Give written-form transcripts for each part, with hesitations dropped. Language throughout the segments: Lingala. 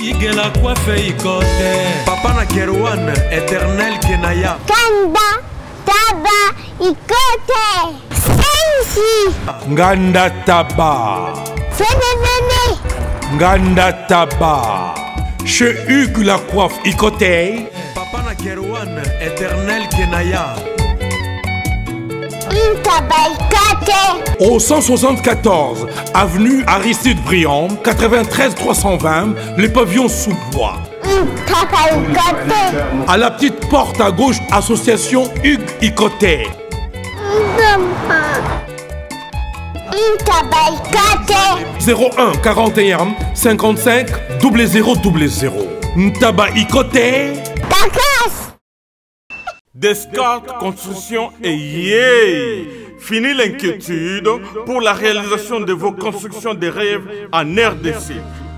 Igela coiffe ikote. Papa na Kerwan, éternel Kenaya. Kanda, taba, ikote. Sensi. Nganda taba. Fene. Nganda taba. Chez Hugues la coiffe ikote. Papa na Kerwan, éternel Kenaya. Au 174 avenue Aristide Briand, 93 320, les pavillons sous bois. À la petite porte à gauche, association Hugues Ikoté. 01 41 55 0000. Ntaba Ikoté. Descartes Construction et yeah! Fini l'inquiétude pour la réalisation de vos constructions de rêves en RDC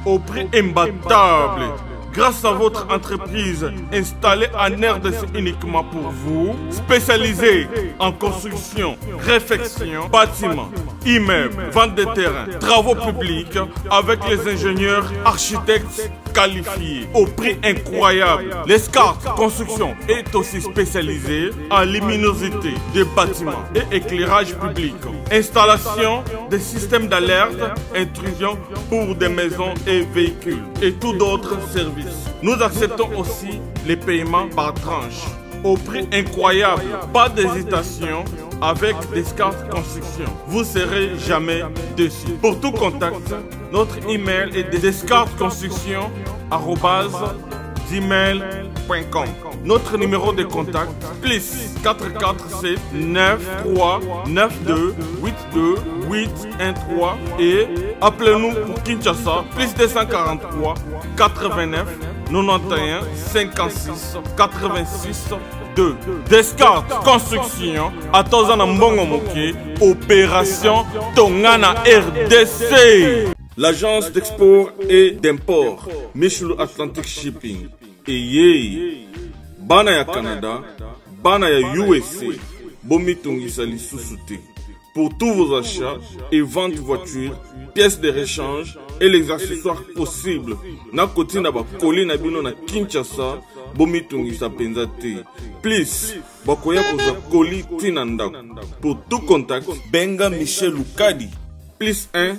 au prix imbattable. Grâce à votre entreprise installée en RDC uniquement pour vous, spécialisée en construction, réfection, bâtiments, immeubles, vente de terrains, travaux publics avec les ingénieurs architectes qualifiés au prix incroyable. Descartes Construction est aussi spécialisée en luminosité des bâtiments et éclairage public. Installation des systèmes d'alerte, intrusion pour des maisons et véhicules et tout d'autres services. Nous acceptons aussi les paiements par tranche au prix incroyable. Pas d'hésitation avec Descartes Construction. Vous ne serez jamais déçus. Pour tout contact, notre email est descartesconstruction@gmail.com. Notre numéro de contact plus 447 93 92 82 813 et appelez-nous pour Kinshasa plus 243 89 91 56 86 2. Descartes Construction à Tozana Mbongo Moké, opération Tongana RDC. L'agence d'export et d'import Michel Atlantic Shipping et yé bana ya Canada, bana ya USA, bomitungisa lisusu. Pour tous vos achats et ventes de voitures, pièces de rechange et les accessoires possibles. Na koti na ba koli na bino na Kinshasa, bomitungisa penza te. Please, bakoya koza koli tinanda. Pour tout contact, benga Michel Lukadi. Plus 1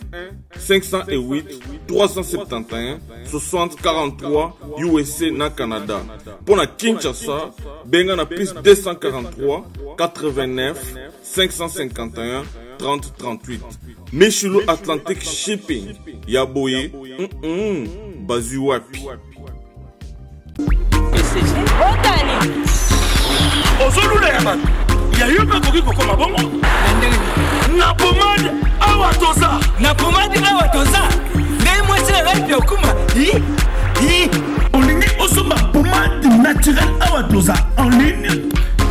508 371 60 43 USA na Canada. Pour la Kinshasa, benga na plus 243 89 551 30 38. Michelo Atlantic Shipping. Yaboye, Bazuapi. Il y a eu un peu de comme un bon. Na pomade awatoza. Na pomade awatoza. Mais moi c'est la vie au kuma. On ligne osoma pomade naturelle awatoza en ligne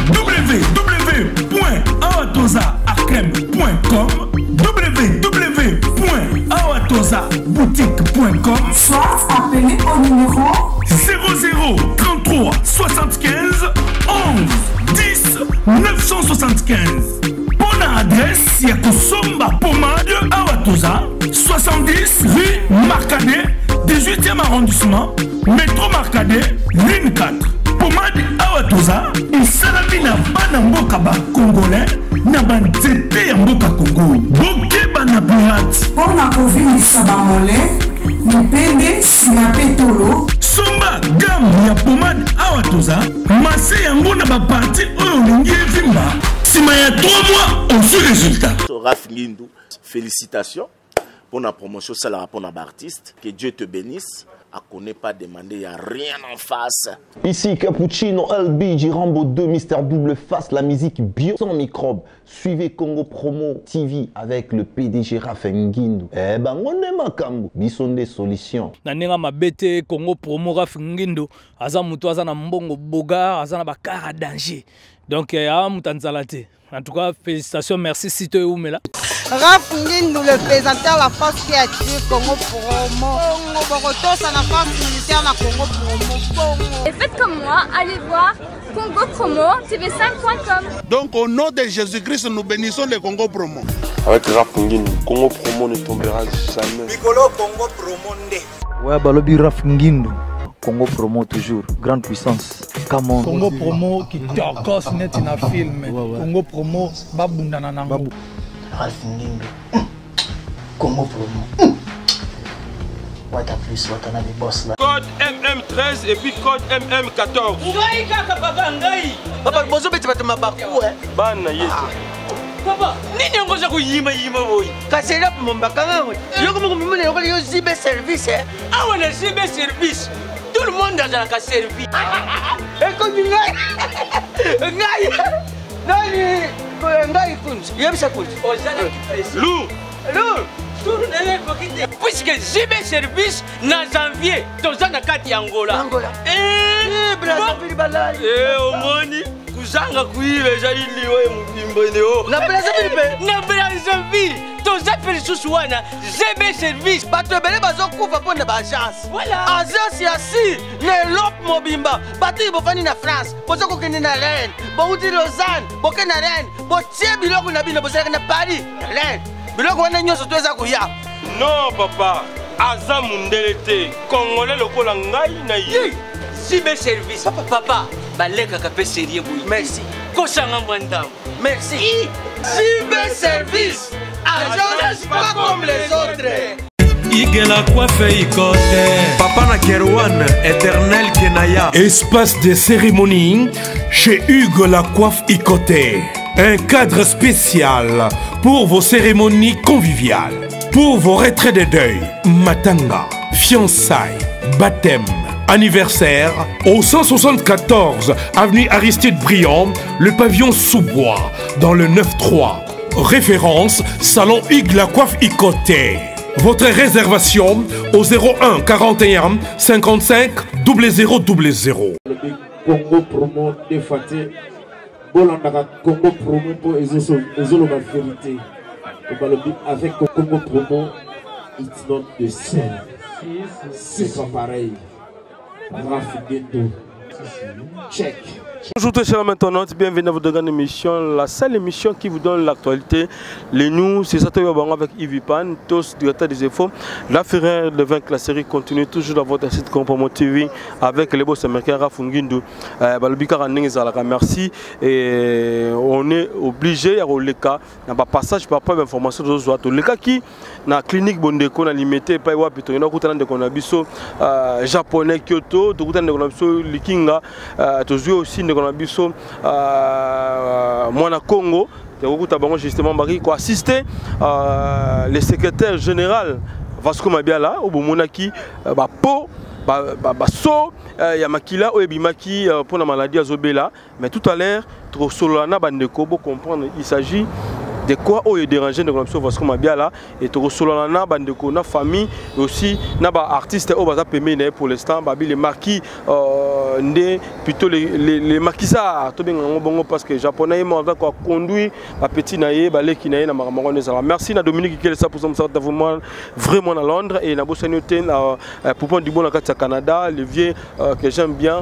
www.awatozaacrème.com www.awatozaboutique.com. Soit appelez au numéro 00 33 75 11 10 975. Bonne adresse, Yakosomba Pomade Awatoza, 70 rue Marcadet, 18e arrondissement, métro Marcadet, ligne 4. Pomade Awatoza, et Salamina Banamboka Congolais, Nabanzete Mboka Congo, Boke Banaburat. pour la COVID Sabamole, Nipende Sinapetolo. Somba gamme ya pomade Awatoza, Massé Yango na parti Oyolingi Vimba. Il y a 3 mois, on fait résultat. Raph Ngindou, félicitations pour la promotion, ça la rapport à l'artiste. Que Dieu te bénisse. À qu'on n'ait pas demandé, il n'y a rien en face. Ici Cappuccino, LBG, Rambo 2, Mister Double Face, la musique bio sans microbes. Suivez Congo Promo TV avec le PDG Raph Ngindou. Eh ben, on est makambo. Bison des solutions. Nanenga mabete Congo Promo Raph Ngindou. Aza mutu aza na mbongo boga, aza na bakara danger. Donc, en tout cas, félicitations, merci Sito et Oumela. Raph Ngindou, le présentateur de la force créative Congo Promo. Boroto, ça la force militaire de Congo Promo. Et faites comme moi, allez voir Congo Promo, tv5.com. Donc, au nom de Jésus-Christ, nous bénissons le Congo Promo. Avec Raph Ngindou, Congo Promo ne tombera jamais. Piccolo Congo Promo. Ouais, Balobi Raf Ngindu. Congo Promo toujours, grande puissance. Come on. Congo Promo qui torcos net na film. Congo Promo babundana nango. Raf Ngindu. Congo Promo. What a plus, what a boss là. Code MM13 et puis code MM14. Ngai kaka papa ngai. Papa bozo beti batuma baku Bana yetu. Papa, nini ngoza kuyima boy? Kasela mombaka ngawe. Yoko mumune yoko yo zibe service Ah on a zibe service. Tout le monde a la servi. Écoute ngai. Ngai. Ngai kunz. Yebisa kunz. Ozana ki Lou. Puisque j'ai mes services dans janvier, dans un kati Angola. Omoni, kuzanga kuive jali liwe mbimboneo. Na Brazzaville, dans un pays sous-souana, j'ai mes services. Bato bele bazo kufa ponde ba agence. Voilà. Agence ya si, ne lop mobimba. Bati bofani na France, bozo ko kende na Rennes, bo uti Lausanne, bo kende na Rennes, bo tie biloko na bino bozo na Paris, Rennes. Non papa, aza mundele te, Congolais lokola ngai na ye. Zibe service, papa, baleka ka pe sérieux boui. Merci. Kosanga mwandam. Merci. Zibe service, agence pas comme les autres. Igela coiffe ikote. Papa na Kerouan, éternel Kenaya. Espace de cérémonie chez Hugues la coiffe Ikote. Un cadre spécial pour vos cérémonies conviviales, pour vos retraits de deuil, matanga, fiançailles, baptême, anniversaire, au 174 avenue Aristide Briand, le pavillon sous-bois, dans le 9-3. Référence, Salon Hugues la coiffe Ikote. Votre réservation au 01 41 55 0000. Congo Promo défaté. Bolandaka Congo Promo pour ezoloba vérité. Avec Congo Promo, it's not the same. C'est pas pareil. Check. Bonjour tous chers internautes, bienvenue à votre grande émission, la seule émission qui vous donne l'actualité, les news, c'est ça avec Yves Pan, tous directeurs des infos. La Ferrer de vaincre la série continue toujours dans votre site Congo Promo TV avec les boss américains Raf Ngindu. Merci et on est obligé à le cas, n'a pas passage par pas d'informations aux autres. Le cas qui na clinique Bondeko na limité pas wa pito na kutana de konabiso japonais Kyoto, to kutana de konabiso Likinga, to jouer aussi de konabiso mwana Congo, de kokuta bango justement bari ko assister le secrétaire général Vasco Mabiala au Bomonaki ba po so ya makila o ebimaki pour la maladie azobela, mais tout à l'heure trop solana bandeko pour comprendre il s'agit de quoi est dérangé de l'option Vasco Mabiala et to solana bandeko na famille aussi na ba artiste au baza pemene pour l'instant babi les marquis ndé plutôt les marquisards to bien bongo parce que japonais mo va quoi conduire ba petit naé ba leki naé na makambo ça. Merci na Dominique qui est ça pour son vraiment à Londres et na bossanioté pour prendre du bon à Canada le vieux que j'aime bien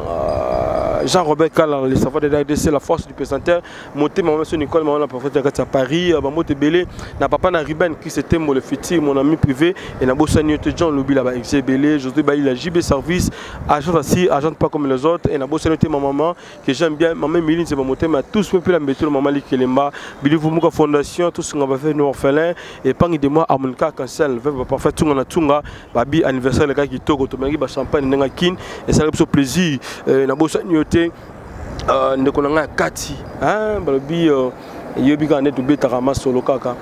Jean-Robert Callan les savoirs de l'ADC la force du présentateur monté maman Nicole maman la prophète à Paris bamote belé na papa na Riben qui c'était mon le futur mon ami privé et na bossanioté Jean Lobi là ba exébélé José Baï la JB service agent assis agent pas comme les autres et na bossanioté ma maman que j'aime bien maman Miline c'est monté mais tous peut la mettre maman Likelemba Bilivu Muka fondation tout ce qu'on va faire nous orphelins et pangi de moi Amonka cancel va pas faire tunga na tunga babi anniversaire le gars qui toko to mangi ba champagne nga kin et ça le plaisir na bossanioté ndekonanga kati hein balobi yebi ka netu betarama solo kaka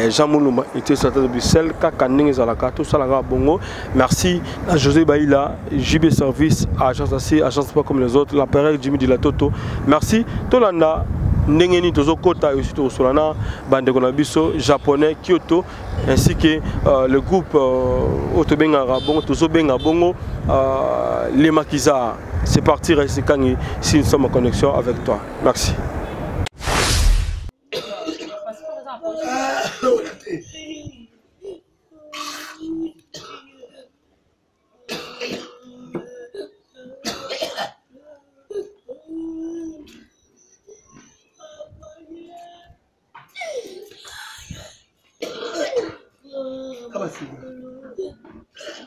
Jean Moulumba était sorti de Bruxelles kaka ndenge zalaka tout ça la bongo. Merci à José Baïla JB Service agence assez agence pas comme les autres la période Jimmy de la Toto. Merci Tolanda ndengeni tozo kota aussi to solana bande konabiso japonais Kyoto ainsi que le groupe Otobenga Bongo tozo benga bongo les maquisards. C'est parti rester kangi si nous sommes en connexion avec toi. Merci.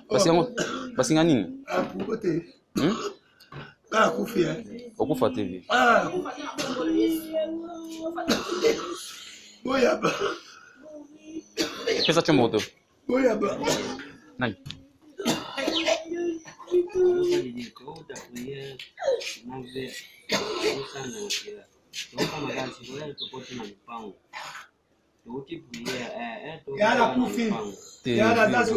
Pasemos. Basinga nini? Akukote. Akufia. Okufa TV. Boyaba. Pesa moto. Boyaba. Nani? Yala kufi. Yala dasu.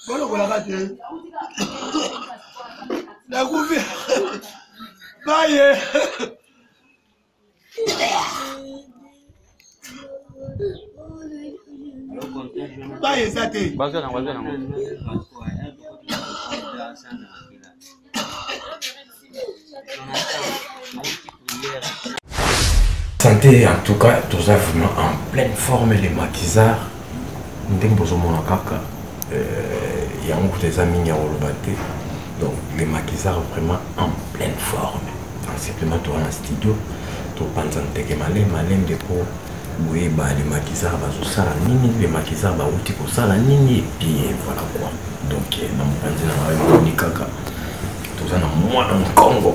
Bolo kola kate. La kufi. Baye. Baye zate. Bazana. Santé, en tout cas, tous vraiment en pleine forme, les maquisards. Nous avons il y a des amis qui ont battu. Donc, les maquisards vraiment en pleine forme. Simplement, tu as un studio, tu penses que tu as malin de pour les maquisards, les maquisards, et puis voilà quoi. Donc, dans mon kaka, tous moi dans le Congo,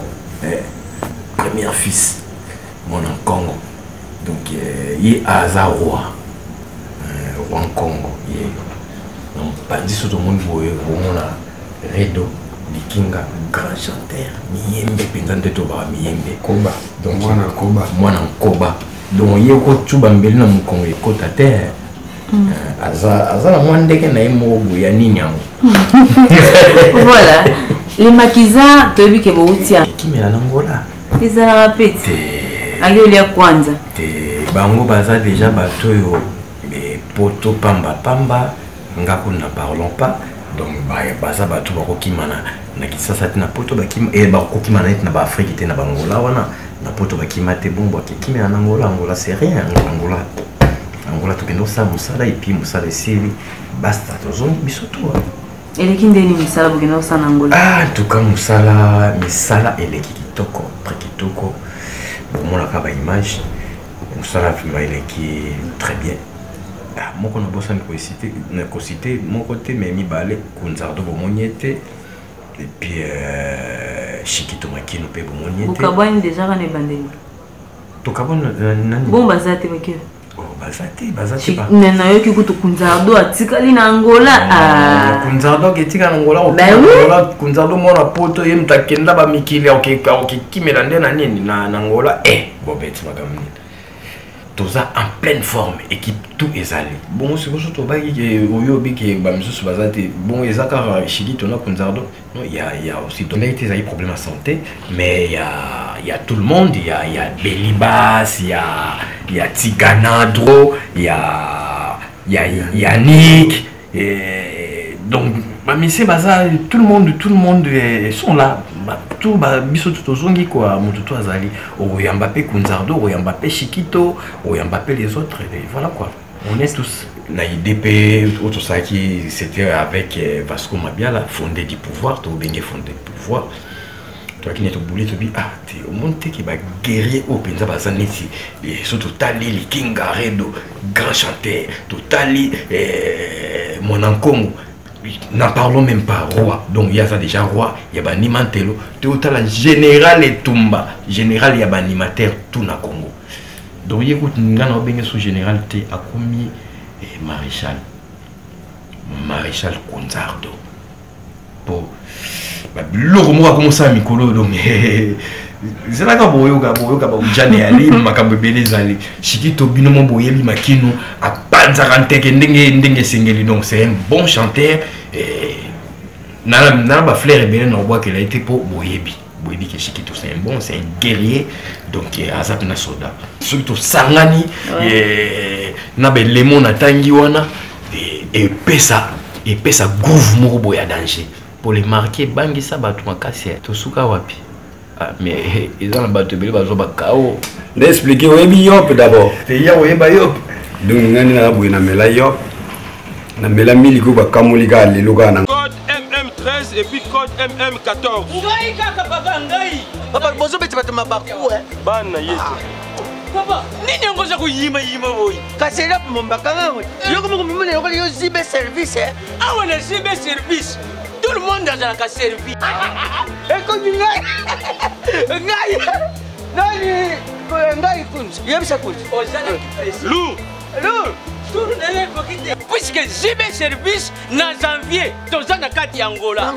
premier fils. Mon en Congo. Donc, il y a un roi en Congo. Donc, pas dit tout le monde, on a Redo, Likinga, grand chanteur, Miembe, Pindante Toba, Miembe, Koba. Donc, moi en Koba. Donc, il y a un Koba Mbeli na Mukongo, Côte à terre. Azala Mwandeke na Emo, Bouyani. Voilà. Les maquisards, tu as vu que vous étiez. Qui met la Angola? Ils ont répété. Allez, il y a Kwanza. Bango baza déjà bateau mais poto pamba ngaku na parlons pas donc baza bateau bakokimana na kisasa tina poto bakima et bakokimana na ba Afrique tina bangola wana na poto bakima te bombo kikime na Angola c'est rien Angola to kendo sa musala et puis musala sili basta tozo bisoto et les kindeni musala bokendo sa na Angola en tout cas musala misala et les kitoko prekitoko pour la caba image ça la film il est très bien mon qu'on a bossé na cité mon côté mais mi balé Kunzardo bomoniete et puis Chikito Makino pe bomoniete Bukabani déjà ne bandeli to kabon bon bazate bakio bazate pas nana yoki kuto Kunzardo atikali na Angola Kunzardo ketika na Angola Kunzardo mona poto yemta kenda ba mikili kimela ndena nini na Angola bobeti makamni toza en pleine forme équipe tout est allé bon c'est surtout ba ki oyobi ki ba misusu bazate bon ezaka Chikito na Kunzardo non il y a aussi donc il y a des problèmes de santé mais il y a tout le monde il y a Belibas il y a Tiganadro il y a Yannick et donc monsieur Baza tout le monde sont là tout biso tout zongi quoi mututu azali Mbappé Kunzardo Mbappé Chikito Mbappé les autres et voilà quoi on est tous na IDP autre ça qui c'était avec Vasco Mabiala fondé du pouvoir to bengi fondé du pouvoir toi qui n'est au boulot tu dis t'es au monde qui va guerrier au penza bazaneti et surtout Tali Likinga Redo grand chanteur totali mon Congo. N'en parlons même pas, roi. Donc il y a ça déjà roi, il y a Nimantelo, tout à la général et Tumba. Général, il y a animateur tout na Congo. Donc il y a bien sous général T a commis maréchal Kunzardo. Pour le moi comme ça Mikolo donc c'est là que boyoka jane ali makambe belezali Chikito binomo boyebi makino a panzarante ke ndenge singeli donc c'est un bon chanteur et na ba fleur belen na bois qu'il a été pour boyebi que Chikito c'est un guerrier donc azap na soda surtout sangani et na be lemon na tangi wana et pesa groove moko boya danger pour les marquer bangi sa batu makasi to suka wapi. Mais ils ont battu le bateau Bakao. D'expliquer où est Yop d'abord. C'est là où est Yop. Donc nous avons eu na Yop. Na mela miliko ba kamuliga le loga na. Code MM13 et puis code MM14. Ngai kaka papa ngai. Papa bozo beti batuma baku Bana yetu. Papa, nini ngoza kuyima boy. Kasela mombakanga ngo. Yoko mo mimene yoko yo zibe service eh. Ah on a zibe service. Tout le monde a la servi. Et comme ngai. Ngai kunzi. Yebisa kunzi. Lou. Puisque zibe service na janvier, tozana kati Angola.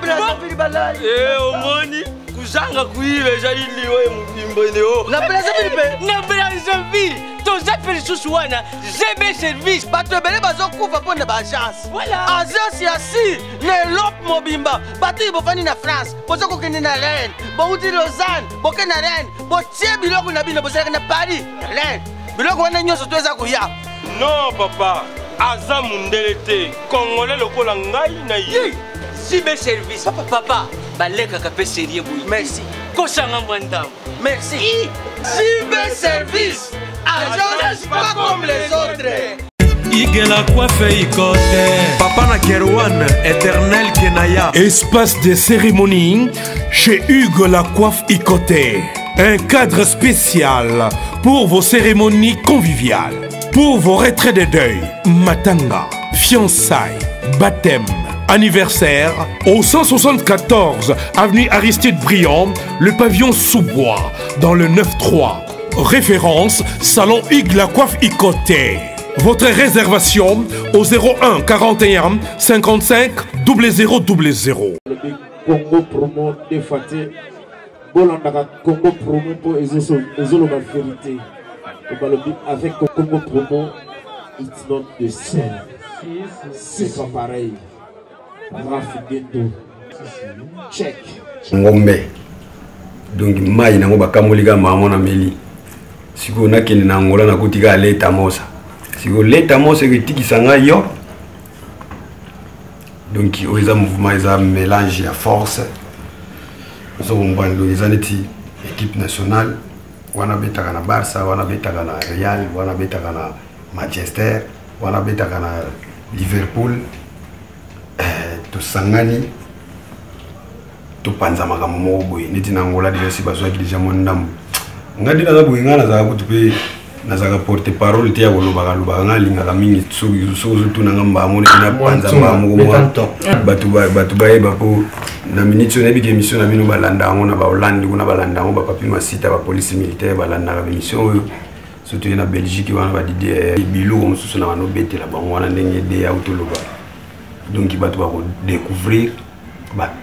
Brazzaville balali. Omoni kuzanga kuive zaidi wewe mbimboneo. Na Brazzaville na Brazzaville. Toza pelisusu wana ZB service. Bato ebele bazokufa pona ba agence. Voilà. Agence ya si ne lop mobimba. Bato ibofani na France. Bozo kokende na Rennes. Bouti Lausanne. Boke na Rennes. Botie biloko na bino bozalaka na Paris. Rennes. Biloko wana nyonso toza kuya. Non papa. Aza mundele te. Congolais lokola ngai na ye. ZB service. Papa. Baleka ka pe sérieux boy. Merci. Kosanga mwanda. Merci. ZB service. Agence pas comme les autres. Hugues la coiffe Ikote. Papa na Kerouan, éternel Kenaya. Espace de cérémonie chez Hugues la coiffe Ikote. Un cadre spécial pour vos cérémonies conviviales. Pour vos retraits de deuil, matanga, fiançailles, baptême, anniversaire. Au 174 avenue Aristide Briand, le pavillon sous-bois, dans le 9-3. Référence Salon Hugues la coiffe Ikote. Votre réservation au 01 41 55 0000. Congo promo défaté. Bolanda Congo promo pour ezolo ma vérité. Avec Congo promo, it's not the same. C'est pas pareil. Rafigendo. Check. Ngombe. Donc mai nango bakamolika mama na meli. Siko nakende na Angola na kutika leta mosa. Siko leta mosa etikisa ngai yo. Donc oza mouvement eza mélange ya force. Zo mbando eza neti équipe nationale. Wana betaka na Barça, wana betaka na Real, wana betaka na Manchester, wana betaka na Liverpool. To sangani to panza makambo moko boye neti na Angola déjà si bazwaki déjà mondambo ngadi na boye ngana za kutu pe na za porte parole te ya koloba nga lingaka mingi soki tuna ngamba amone na panza moko batu bayeba po na minute na biki émission na bino balanda ngo na ba Hollande kuna balanda ngo ba papi masita ba police militaire balanda ka émission oyo surtout na Belgique wana ba Didier Bilo mosusu na bano betela bango wana ndenge de ya utoloba. Donc il va découvrir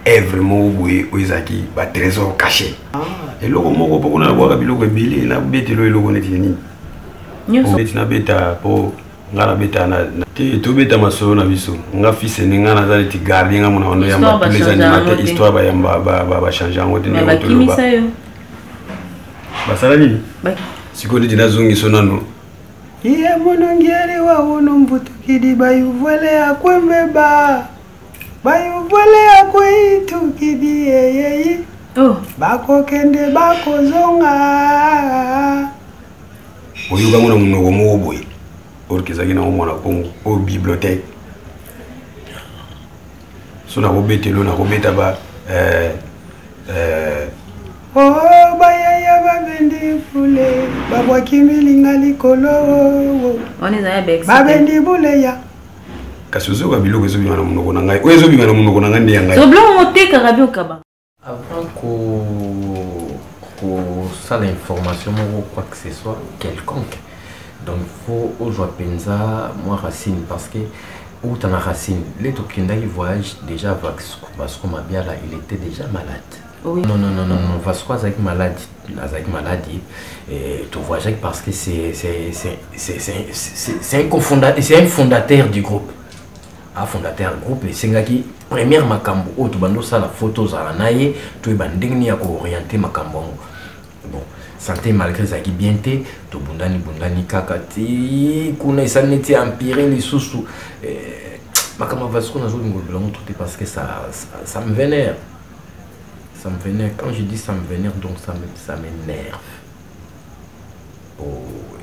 œuvre moboé oizaki ba trésor caché. Et le moko poko na boka biloko ebili na betelo eloko netini. Nyoso betina beta po ngala beta na te to beta masolo na biso. Nga fils ni ngana za ti garder nga mona ndo yamba tous les animateurs histoire ba yamba ba changer ngo te ne to loba. Ba sala nini? Siko ndi na zongi sonano. Iye monongeri wa unombutu kidi bayuvole akwembe bayuvole akwitu kidi yeye bako kende bako zonga oyuga mona munoko moboy orkeza kina mona kongo o bibliothèque sona ko betelo na ko beta ba oh bayaya babendi fule babwa kimilinga likolo on est à Bex babendi bule ya kasuzo ka biloko zo bimana munoko na ngai oyezo bimana munoko na ngai ngai so blanc moteka rabio kaba avant que ça l'information ou quoi que ce soit quelconque donc faut aujourd'hui pensa moi Racine parce que où t'en as Racine les tokenda qui voyage déjà parce que Mabiala il était déjà malade. Oui. Non, Vasco avec maladie, et tu vois parce que c'est un fondateur du groupe. Un fondateur du groupe, et c'est qui première makambo, où tu bandes ça la photo à la naïe, tu es bandé à orienter makambo. Bon, santé malgré ça qui bien t'es, tu bundani kakati, kuna ça n'était empiré les sous-sous. Makambo Vasco n'a joué une goulblanc parce que ça me vénère. Ça me vénère. Quand je dis ça me vénère, donc ça m'énerve.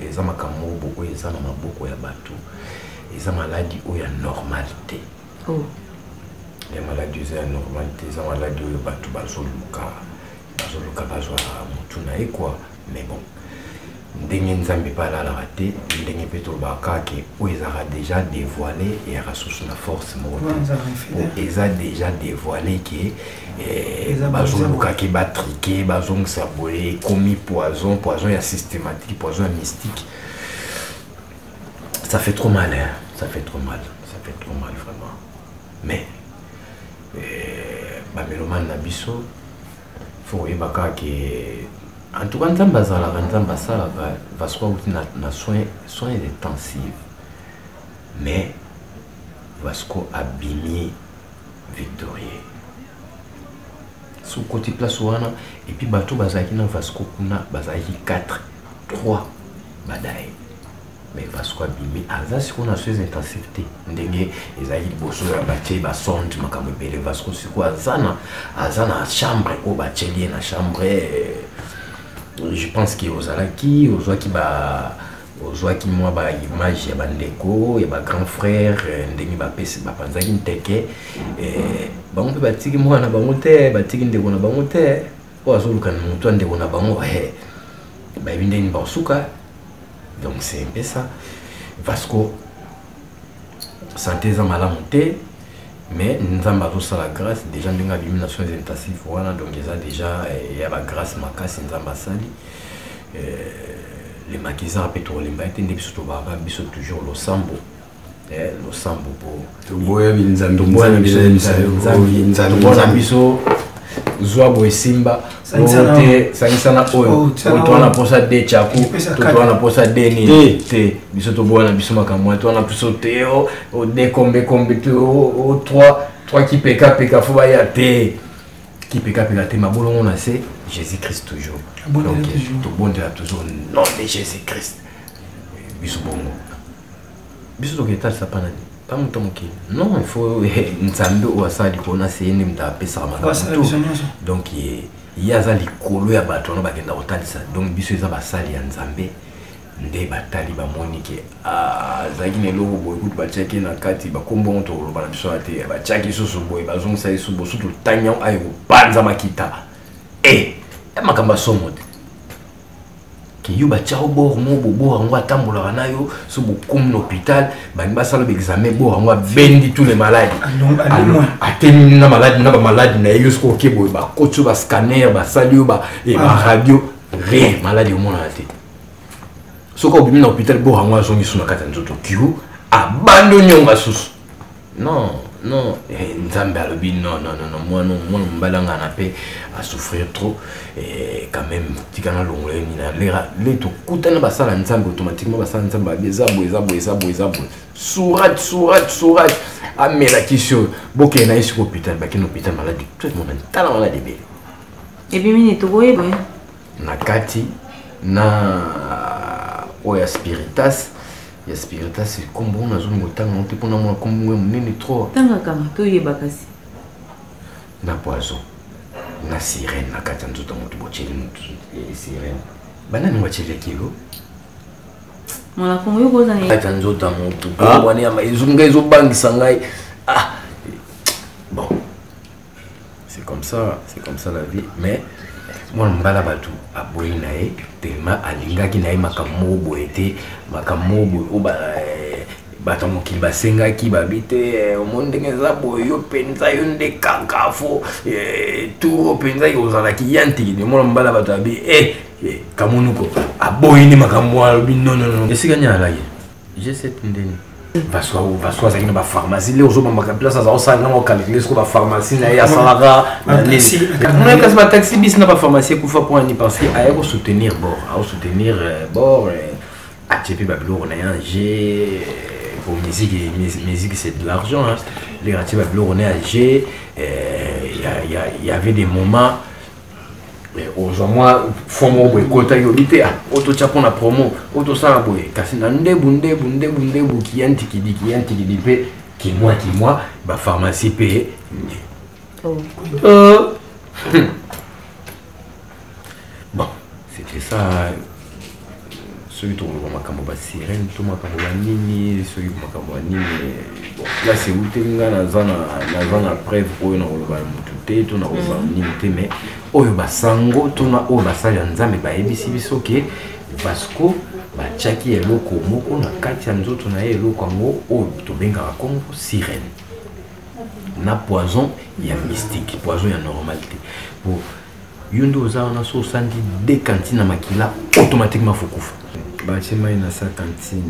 Les gens m'ont beaucoup, les gens m'ont beaucoup ya bateau. Les gens maladies où il y a normalité. Les maladies où il y a normalité. Les gens maladies où il y a bateau, bazoluka, bazwa mutuna et quoi. Mais bon, ndenge nzambe pala la raté ndenge peto baka ke o ezara déjà dévoilé et ressource la force mo eza déjà dévoilé que bazoluka ke batriqué bazong sabolé commis poison ya systématique poison mystique. Ça fait trop mal, hein? Ça fait trop mal vraiment. Mais Bameloman Nabiso, faut y baka que en tout cas nzamba sala va soit na soins intensifs. Mais Vasco abîmé Victorier. Sous côté place wana et puis bateau bazaki na Vasco kuna bazaki 4-3 badaye. Mais Vasco abîmé azasi qu'on a soins intensité ndenge ezali boso ya batie ba sonde makambo bele Vasco siko azana chambre ko bachelie na chambre je pense que ozalaki ozwaki moi ba image ya bandeko ya ba grand frère ndenge ba pesi ba panzaki nteke bango mpe batiki mwana bango te batiki ndeko na bango te o azoluka mutu ndeko na bango ba bindeni ba suka. Donc c'est un peu ça. Vasco santé za malamu te mais nzamba to sala grâce déjà ndinga élimination des intensifs wana donc déjà il y a la grâce makasi nzamba sali les maquisards pétrole mbaite ndebiso to baba biso toujours lo sambo pour boya binzambi biso Zouabo et Simba, Sanisana Oyo, Toana Posa de Chaku, Toana Posa de Ni, T, Bisoto Boana Bisumaka, moi, Toana Pisoteo, au décombe, au 3 qui PK, Foubaya, T, qui PK, ma boulon, on a c'est Jésus-Christ toujours. Donc, tout bon de toujours, nom de Jésus-Christ. Bisubongo. Bisoto Geta, ça pas nani. Non, il faut nzambe ou asali kona sene mtape sama donc il y a za likolo ya bato na bakenda kotalisa donc biso eza basali ya nzambe nde batali ba monike zaki ne logo boy kutu bachaki na kati bakombo to lo bana biso ate bachaki susu boy bazongisa isu bosu to tanya ayo banza makita makamba somote ki yuba chao bo ngo atambola nayo so bokum l'hôpital ba sala examen bo ngo bendi tous les malades ateni na malade na ba malade na yo sko ke bo ba kocho ba scanner ba salio ba radio rien malade au monde ate so ko bimi na hôpital bo ngo azongi suna kata nzoto kiu abandonne nga susu non nzambe alobi non moi mbalanga na pe à souffrir trop et quand même tikana longole ni na lera le to kutana basala nzambe automatiquement basala nzambe abeza boeza surat amela kisho boke na ici hôpital bakino hôpital maladie tout le monde tala maladie be et puis mini to boye na kati na oya spiritas. Ya spiritas c'est comme on a zone ngotanga on te pona moi comme munene trop tanga kama to yeba kasi na poison na sirène na kati nzoto moto bocheli mutu sirène banani wacheli kilo mwana kongo yoko za kati nzoto moto bwana ya izunga izo bangisa ngai bon c'est comme ça la vie mais moi mbala batu aboyi nae tellement alingaki nae makambo boete makambo oba bato mokili basengaki babite omondenge za boyo penza yo nde kakafo turo penza ozalaki yantiki de mona mbala bato abi kamonuko aboyi ni makambo alobi non esika nyala ye j'ai cette ndeni Vasco zaki na ba pharmacie le ozo ba place za osanga ngo calculer ce ko ba pharmacie na ya salaka na taxi on place ba taxi bis na ba pharmacie ku fa pour y penser à soutenir bord à TP Babylone on a G pour musique c'est de l'argent hein. Les ratios Babylone on a G il y avait des moments aujourd'hui fomo boy kota yobite auto chapo na promo auto sala boy kasi na bunde kiyanti kidi pe ki moi ba pharmacie pe bon c'était ça celui tout le makambo ba sirène tout makambo ba nini celui makambo nini bon là c'est où tenga na zana preuve ko na lo ba mututé to na ko ba nini te mais oyo basango tona oyo basali ya nzambe bayebisi biso ke Vasco batiaki eloko moko na kati ya nzoto na ye eloko yango oyo tobengaka Congo sirène na poison ya mystique, poison ya normalité. Pour yondo oza wana so osandi de cantine na makila automatiquement fokufa batie mai na sa cantine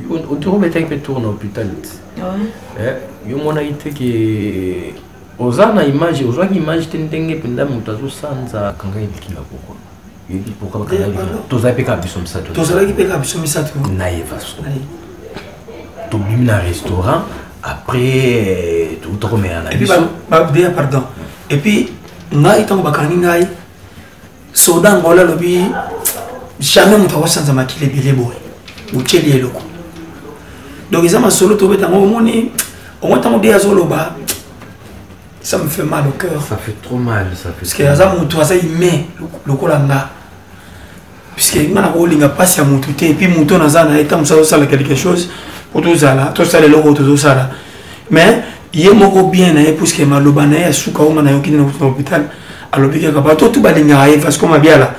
otokobetaki mpe tour na hôpital yo monaki te ke oza na image ozwaki image te ndenge mpenza moto azosanza kanga elikinga pokwa pourquoi bakanga elikinga tozalaki mpe kaka biso misato tozalaki mpe kaka biso misato na ye vaso tobimi na restaurant après tokomela na biso déjà pardon et puis ngai ntango bakangi ngai soda ngola lobi jamais moto akosanza makili ebele boye otyeli eloko donc eza masolo tobetango omoni omoi ntango de azoloba ça me fait mal au cœur. Ça fait trop mal, ça fait. Parce que aza moto aza ime lokola nga puisque nga na kolinga pasi ya motu te et puis moto naza na eta mosa osala quelque chose po tozala tosala eloko tozosala mais ye moko bien na ye puisque maloba na ye asuka onga na yokini na hôpital alobi kaka bato tu balingaka ye parce que mabiala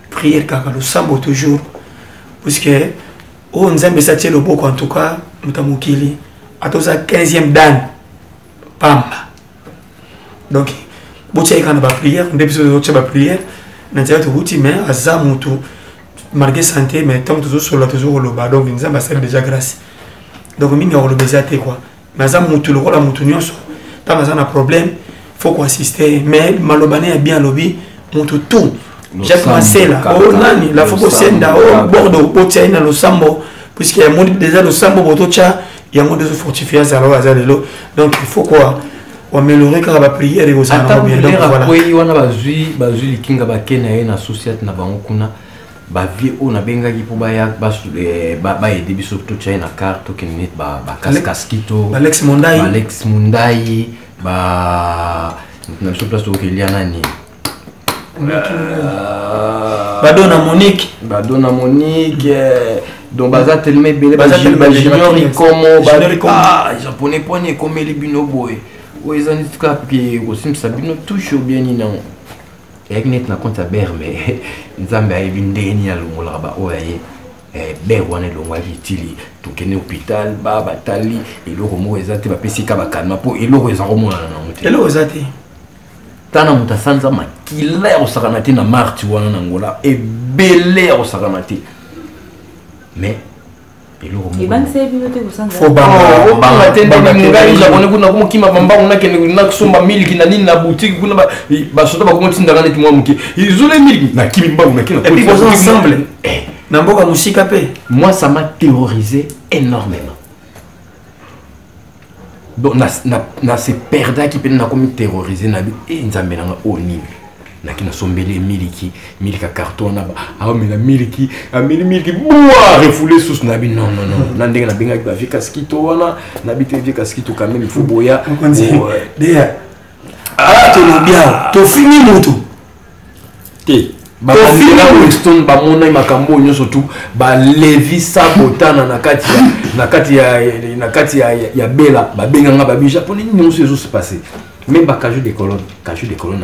prière kaka losambo toujours puisque oyo nzambe esatie loboko en tout cas moto mokili atoza 15e dan pamba donc botia ye kana baprière nde biso tozotia baprière na nzela tokuti mais aza motu malgré santé mais ntango tozosolola tozokoloba donc nzambe asali déjà grâce donc mingi akoloba eza te quoi mais aza motu lokola motu nyonso ntango aza na problème faut koassiste mais maloba ne ya bien alobi motu tout Jacques Masela o nani la faut senda o bordeaux botia ye na losambo puisque yamoni déjà losambo bototia yango dezo fortifier azala azalelo donc il faut quoi améliorer quand la prière et aux attends bien donc voilà oui on a bazui likinga bakena ye na société na bango kuna ba vie on a benga ki pour ba aider biso to na carte to net ba kaskito Alex Mundai ba na biso place to keliana ni Badona Monique donc baza tellement belé ba junior ikomo ba japonais poigné comme les bino boy oui ça n'est pas que aussi sabino toujours bien ni non et net na compte ber mais nzambe ayibinde ni alongola ba oyaye ber wana longo litili to kene hôpital ba batali eloko mo ezate ba pesika ba kalma po eloko ezaromona na mote eloko ezate tana mutasanza makila osakanati na marti wana na ngola e belé osakanati mais et ben c'est bien de vous sentir faut banga tende mungai japonais kuna kuma kima bamba kuna kene na kusomba miliki na nini na boutique kuna ba soto ba kuma tinda ngane timwa muki izole miliki na kimi bamba kuna kina et puis vous ensemble na mboka musika pe moi ça m'a terrorisé énormément donc na se perda qui peut na comme terroriser na bi et nzambe na o nibi na kina sombele miliki carton na ba mais la miliki boua refoulé sous na bi non na ndenge na benga ba vika skito wana na bi te vika skito quand même il faut boya dia to lo bien to fini moto te ba Winston ba mona makambo nyoso tu ba levi sabotana na kati ya bela ba benga nga ba bi japonais nyoso ezo se passer même ba cajou de colonne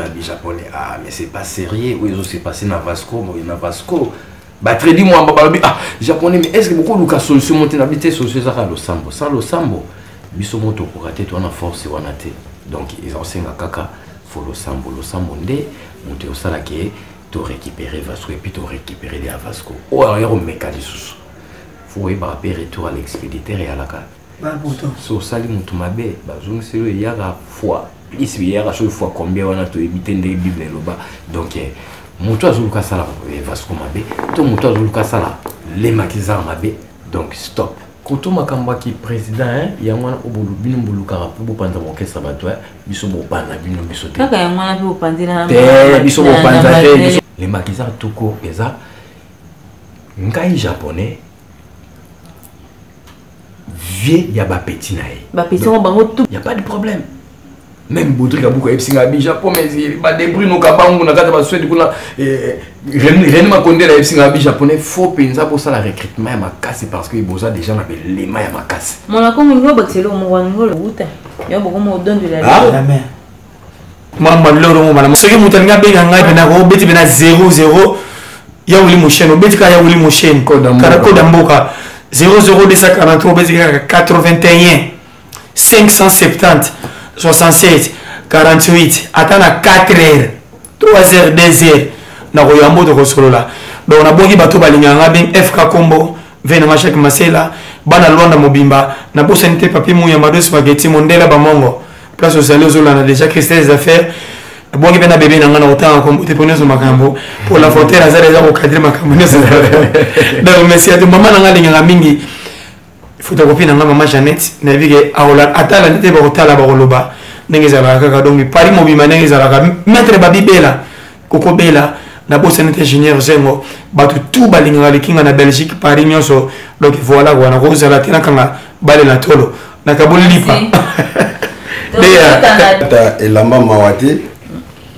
à bi japonais mais c'est pas sérieux oui ça s'est passé na Vasco ba tredi moi ba japonais mais est-ce que beaucoup luka solution monter na bité solution ça lo sambo biso moto ko rater toi na force wana te donc ils enseignent kaka faut lo sambo ndé monter au sala ke to récupérer Vasco et puis to récupérer les Vasco ou alors on mécanisme faut y ba retour à l'expéditeur et à la carte so sali mutu mabe bazongi selo yaka fois plus yaka chaque fois combien on a to éviter de bible loba donc mutu azuluka sala Vasco mabe to mutu azuluka sala les maquisards mabe donc stop koto makambo ki président yango na obulu bino mbuluka pour panza orchestre bato biso bo bana bino biso te kaka yango na bo panzina biso bo panza te les maquisards toko eza ngai japonais vieux ya ba petit na ye ba petit on bango tout y a pas de problème même Boudri Kabuko epsinga bi Japon mais ba débris no kabangu na kata ba Suède kuna René Makonde la epsinga bi japonais faut penser pour ça la recrutement ya makasi parce que boza déjà na belema ya makasi mona ko ngo bakselo mo wango uta yo boko mo don de la amen moi loro mo bana so ke mutanga be nga bena ko beti bena 0-0 ya wuli moshene obetika ya wuli moshene kara code mboka 00243 obetika 81 570 67 48 atana 4 heures 3 heures 2 heures na koyambo to kosolola donc na bongi bato balinganga ben FK Kombo vena mashak masela bana Luanda Mobimba na bosanité papier mouya mado spaghetti mondela bamongo place aux allées na déjà Christelle des affaires bongi bena bébé na ngana autant comme te prenez au makambo pour la frontière azale za ko cadrer makambo donc merci à tout maman na ngana mingi photocopie na maman Jeannette na bige aola atala nete ba otala ba koloba ndenge za ba kaka donc Paris Mobimba ndenge za ka maître babibela koko bela na bosanité ingénieur zengo batu tout balinga likinga na Belgique Paris nyonso donc voilà wana ko za la tena kanga bale na tolo na kabuli lipa ta elamba mawate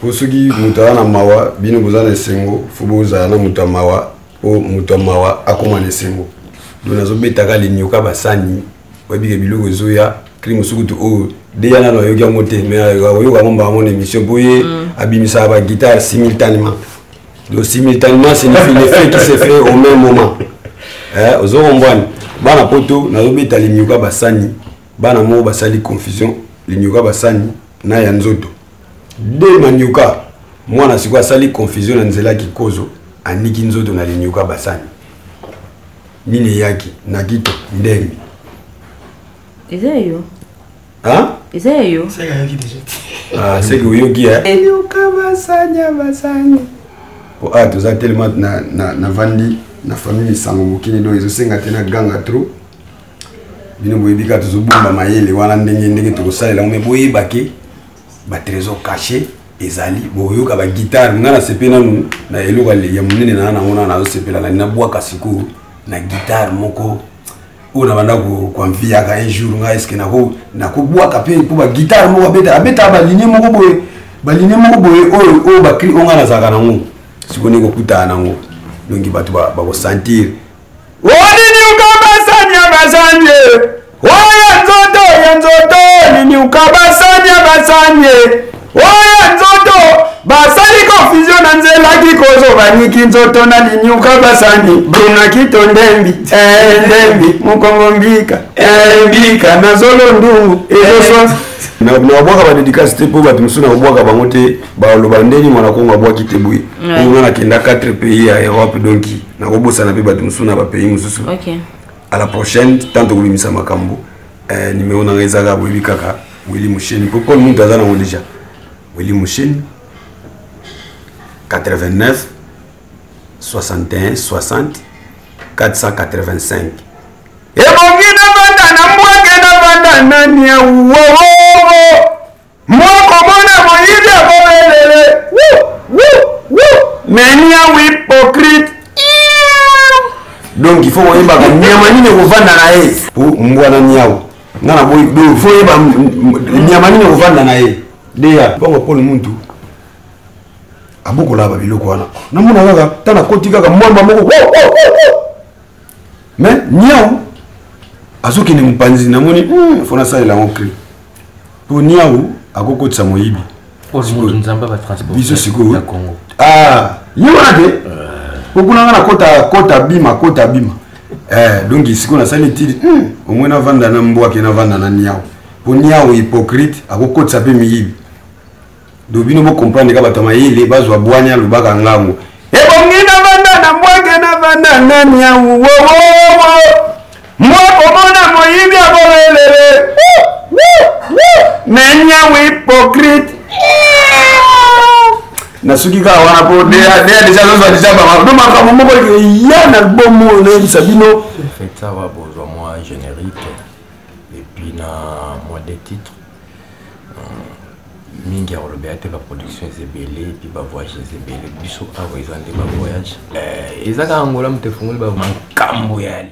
posuki mutana mawa bino bozana sengo fuboza na mutamawa o mutamawa akoma ne sengo dona zo betaka linyoka basani webike biloko zoya krimo sukutu o deyana no yoga mote mais yoga ngomba mon émission boye abimisa ba guitare simultanément. Donc simultanément signifie l'effet qui se fait au même moment. Ozo ombwani bana poto na zobeta linyoka basani bana mo basali confusion linyoka basani na ya nzoto de manyoka mwana sikwa sali confusion na nzela kikozo aniki nzoto na linyoka basani nini yaki na kito ndemi Ezeyo hein Ezeyo c'est que yoki linyoka basani pour ah tous tellement na vandi na famille sango mokini do ezo senga tena ganga trop bino boyebika tozobumba mayele wana ndenge tokosalela me boyebake ba trésor caché ezali boyoka ba guitare ngana sepena na eloka ya munene na ngona na sepela na bwaka siku na guitare moko ona banda ko kwamvia ka un jour nga eske na ko bwaka pe ko ba guitare moko abeta ba ligne moko boye o ba cri onga na zaka na ngo sikoni ko kutana ngo donc batu ba ko sentir woni ni ukabasanya basanye oya nzoto ni ukabasanya oya nzoto basali confusion na nzela kikozo baniki nzoto na lini ukabasani bruna kito ndembi mukongo mbika na zolo ndungu ezo na wabwaka ba dédicace po batu musuna wabwaka bango te ba loba ndeni mwana kongo wabwaki te buyi on a kenda 4 pays ya Europe donc na kobosa na pe batu musuna ba pays mususu. OK. À la prochaine tanto kulimisa makambo numéro na ngezaka boyi kaka Willy Moucheni pourquoi nous dazana on déjà Willy Moucheni 89 61 60 485 et mongina banda na mwake na banda nani ya mwako mona moyibi akolelele nani ya hypocrite donc il faut oyeba ka nyama nini kuvanda na ye mbwana nyao ngana boy do faut oyeba nyama nini kuvanda na ye deya bongo Paul muntu abukola ba biloko wana namuna kaka tana koti kaka mwamba moko mais nyao azoki ni mpanzi namoni fona salela ngokri pour nyao akokotsa moyibi pour nzamba ba transport biso siko ah yona de kokuna ngana kota bima donc siko na sali tidi au moins na vanda na mbwa ke na vanda na nyao pour nyao hypocrite akokotsa pe miyibi dobino mo comprendre ka batama yele bazwa bwanya lubaka ngango ebongina vanda na mbwa na vanda na nyao mwako mona moyibi akolelele nenya hypocrite nasuki ka wana po déjà déjà ba do makambo moko ya na bomo na Sabino fait ça va besoin moi générique et puis na moi des titres mingi ya olobe ate ba production ezebele puis ba voyage ezebele biso awa ezande ba voyage ezaka ngola mutefunguli ba makambo yali